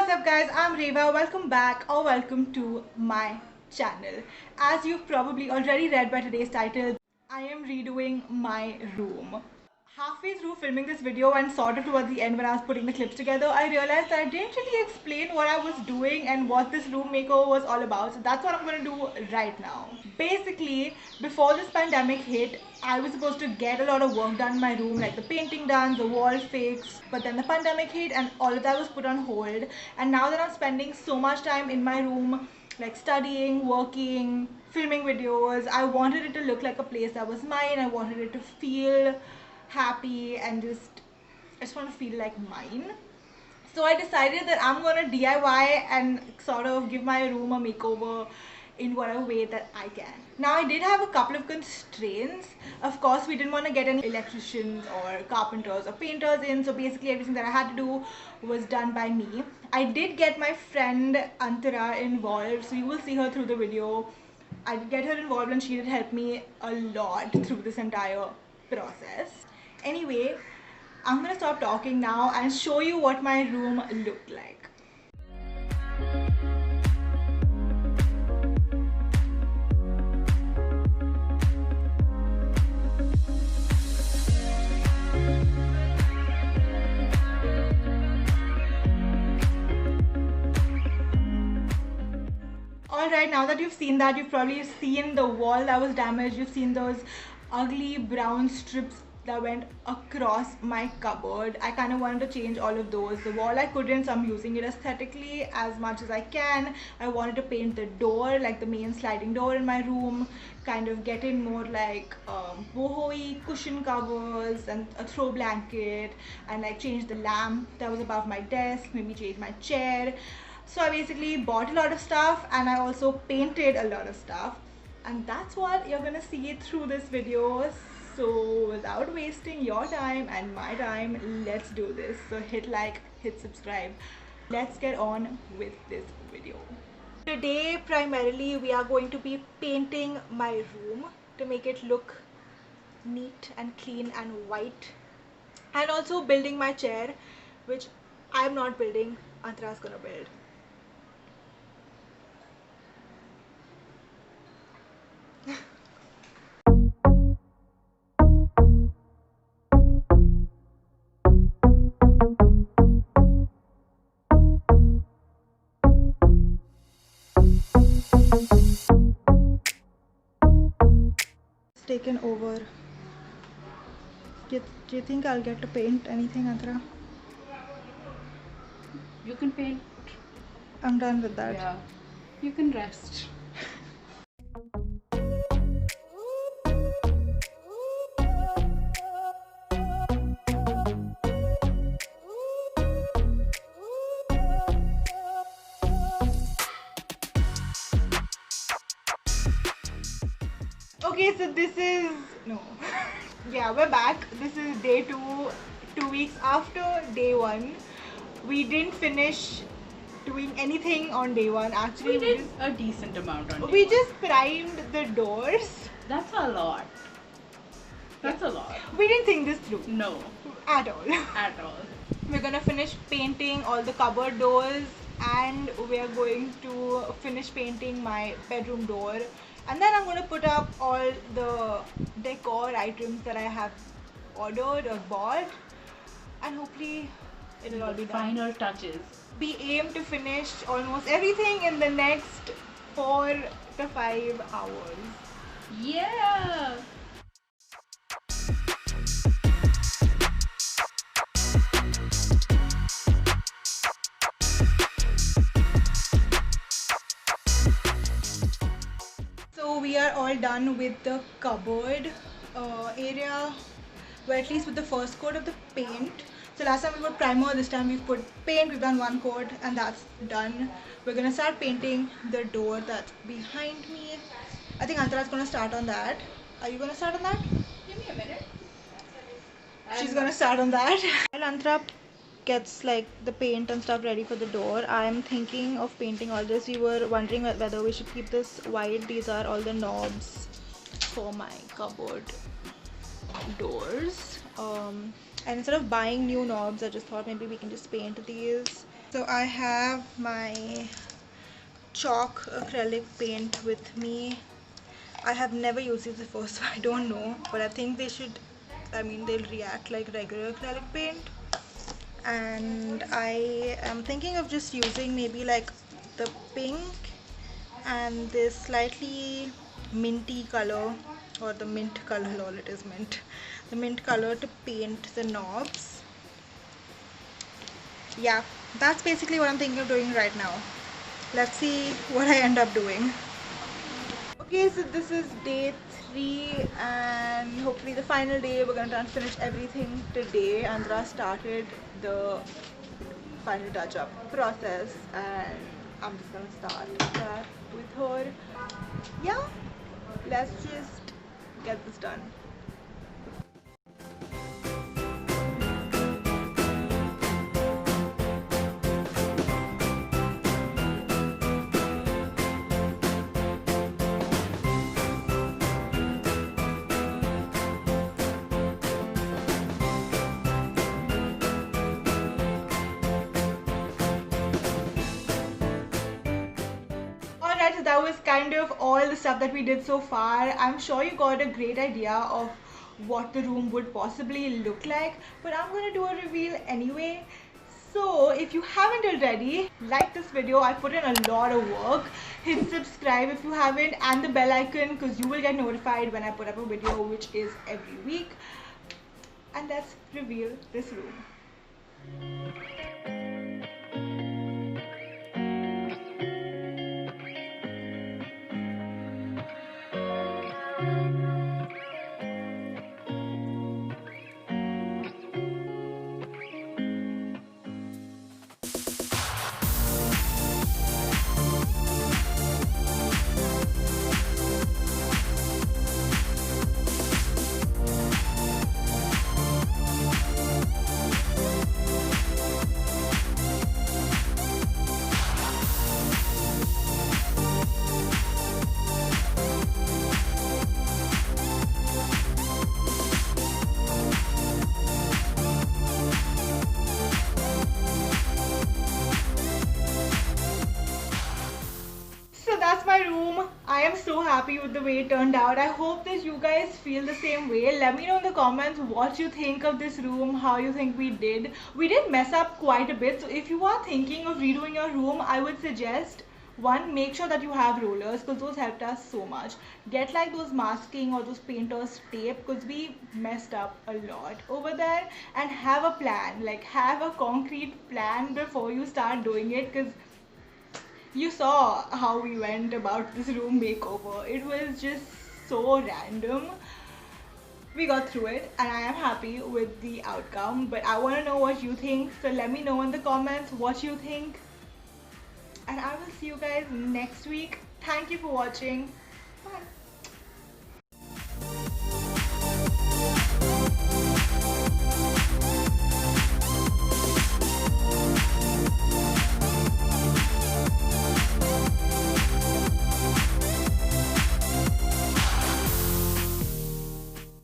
What's up guys, I'm Reva. Welcome back or welcome to my channel. As you've probably already read by today's title, I am redoing my room. Halfway through filming this video and sort of towards the end when I was putting the clips together, I realized that I didn't really explain what I was doing and what this room makeover was all about. So that's what I'm going to do right now. Basically, before this pandemic hit, I was supposed to get a lot of work done in my room, like the painting done, the wall fixed, but then the pandemic hit and all of that was put on hold. And now that I'm spending so much time in my room, like studying, working, filming videos, I wanted it to look like a place that was mine. I wanted it to feel happy and I just want to feel like mine. So I decided that I'm gonna DIY and sort of give my room a makeover in whatever way that I can. Now I did have a couple of constraints. Of course, we didn't want to get any electricians or carpenters or painters in, so basically everything that I had to do was done by me. I did get my friend Antara involved, so you will see her through the video. I did get her involved and she did help me a lot through this entire process. Anyway, I'm gonna stop talking now and show you what my room looked like. Alright, now that you've seen that, you've probably seen the wall that was damaged, you've seen those ugly brown strips that went across my cupboard. I kind of wanted to change all of those. The wall I couldn't, so I'm using it aesthetically as much as I can. I wanted to paint the door, like the main sliding door in my room, kind of get in more like boho-y cushion covers and a throw blanket, and like change the lamp that was above my desk, maybe change my chair. So I basically bought a lot of stuff and I also painted a lot of stuff, and that's what you're gonna see through this video. So without wasting your time and my time, let's do this. So hit like, hit subscribe. Let's get on with this video. Today primarily we are going to be painting my room to make it look neat and clean and white, and also building my chair, which I'm not building, Antara's gonna build. Taken over. Do you think I'll get to paint anything, Antara? You can paint. I'm done with that. Yeah. You can rest. Okay, so this is yeah, we're back. This is day 2 weeks after day 1. We didn't finish doing anything on day 1. Actually, We did a decent amount on we day just primed the doors. one. That's a lot. That's a lot. We didn't think this through No, at all. at all. We're gonna finish painting all the cupboard doors, and we're going to finish painting my bedroom door, and then I'm going to put up all the decor items that I have ordered or bought, and hopefully it'll all be done. Final touches. We aim to finish almost everything in the next 4 to 5 hours. Yeah. So we are all done with the cupboard area, or at least with the first coat of the paint. So last time we put primer, this time we've put paint. We've done 1 coat and that's done. We're gonna start painting the door that's behind me. I think Antara's gonna start on that. Are you gonna start on that? Give me a minute. She's gonna start on that. While Antara gets like the paint and stuff ready for the door, I'm thinking of painting all this. We were wondering whether we should keep this white. These are all the knobs for my cupboard doors. And instead of buying new knobs, I just thought maybe we can just paint these So I have my chalk acrylic paint with me. I have never used this before, so I don't know, but I think they should, I mean, they'll react like regular acrylic paint. And I am thinking of just using maybe like the pink and this slightly minty color, or the mint color, lol, it is mint, the mint color to paint the knobs. Yeah, that's basically what I'm thinking of doing right now. Let's see what I end up doing. Okay, so this is day 3 and hopefully the final day. We're gonna try and finish everything today. Andra started the final touch-up process and I'm just gonna start that with her. Yeah, let's just get this done. Alright, so that was kind of all the stuff that we did so far. I'm sure you got a great idea of what the room would possibly look like, but I'm gonna do a reveal anyway. So if you haven't already, like this video. I put in a lot of work. Hit subscribe if you haven't, and the bell icon, because you will get notified when I put up a video, which is every week. And let's reveal this room. So that's my room. I am so happy with the way it turned out. I hope that you guys feel the same way. Let me know in the comments what you think of this room, how you think we did. We did mess up quite a bit. So if you are thinking of redoing your room, I would suggest, one, make sure that you have rollers, because those helped us so much. Get like those masking or those painters tape, because we messed up a lot over there. And have a plan, like have a concrete plan before you start doing it, because you saw how we went about this room makeover. It was just so random. We got through it and I am happy with the outcome, but I want to know what you think, so let me know in the comments what you think, and I will see you guys next week. Thank you for watching. Bye.